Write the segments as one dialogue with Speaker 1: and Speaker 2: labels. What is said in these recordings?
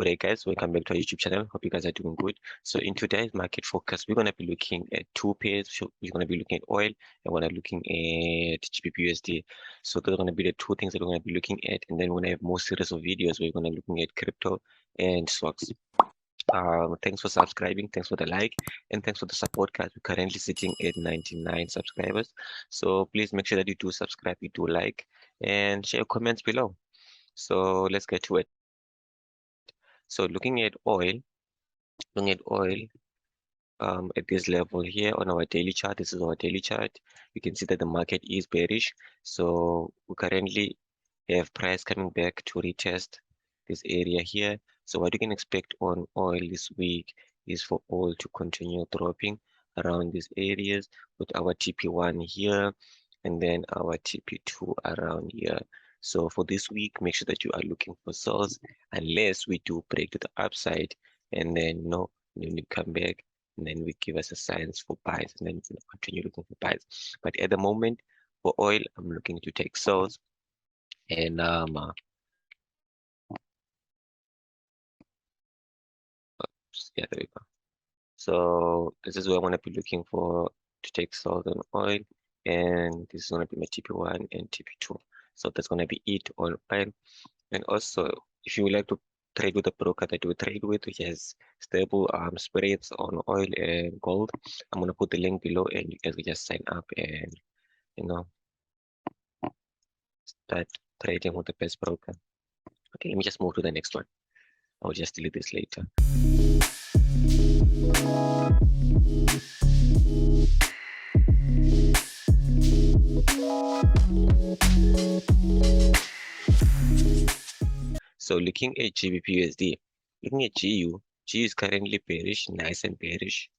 Speaker 1: Good day, guys. Welcome back to our YouTube channel. Hope you guys are doing good. So in today's market focus, we're going to be looking at two pairs. So we're going to be looking at oil and we're going to be looking at GBPUUSD. So those are going to be the two things that we're going to be looking at. And then we're going to have more series of videos where we're going to be looking at crypto and stocks. Thanks for subscribing, thanks for the like, and thanks for the support, guys. We're currently sitting at 99 subscribers. So please make sure that you do subscribe, you do like, and share your comments below. So let's get to it. So looking at oil at this level here on our daily chart, this is our daily chart. You can see that the market is bearish. So we currently have price coming back to retest this area here. So what you can expect on oil this week is for oil to continue dropping around these areas with our TP1 here and then our TP2 around here. So for this week, make sure that you are looking for sales unless we do break to the upside, and then then we come back and then we give us a signs for buys, and then we continue looking for buys. But at the moment for oil, I'm looking to take sales, and yeah, there we go. So this is where I'm going to be looking for to take sales on oil, and this is going to be my TP1 and TP2. So that's going to be it on oil. And also, if you would like to trade with a broker that you trade with, which has stable spreads on oil and gold, I'm going to put the link below, and you guys can just sign up and start trading with the best broker. Okay, let me just move to the next one. I'll just delete this later. So looking at GBPUUSD, looking at GU is currently bearish, nice and bearish.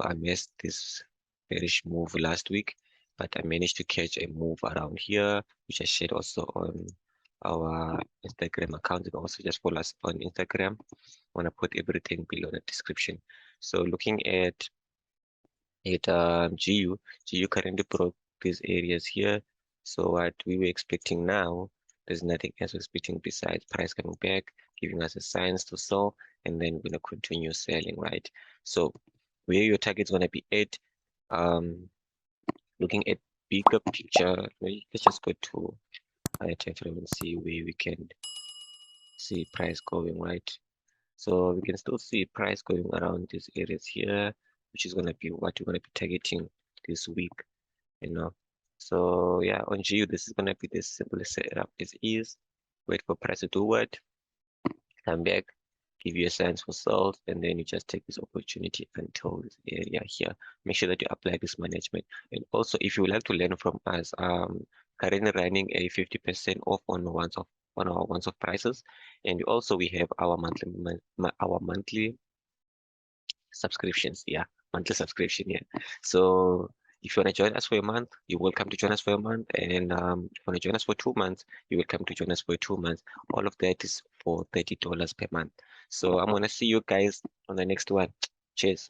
Speaker 1: I missed this bearish move last week, but I managed to catch a move around here, which I shared also on our Instagram account. You can also just follow us on Instagram. I want to put everything below the description. So looking at GU currently broke these areas here. So what we were expecting now, there's nothing else we're expecting besides price coming back, giving us a signs to sell, and then we're gonna continue selling, right? So where your target's gonna be at, looking at bigger picture, let's just go to our time frame and see where we can see price going, right? So we can still see price going around these areas here, which is gonna be what we're gonna be targeting this week, So yeah, on GU, this is gonna be the simplest setup as is. Wait for price to do what? Come back, give you a sense for sales, and then you just take this opportunity until this area here. Make sure that you apply this management. And also, if you would like to learn from us, currently running a 50% off on our once-off prices, and also we have our monthly subscriptions. Yeah, monthly subscription. Yeah, so if you want to join us for a month, you're welcome to join us for a month. And if you want to join us for 2 months, you're welcome to join us for 2 months. All of that is for $30 per month. So I'm going to see you guys on the next one. Cheers.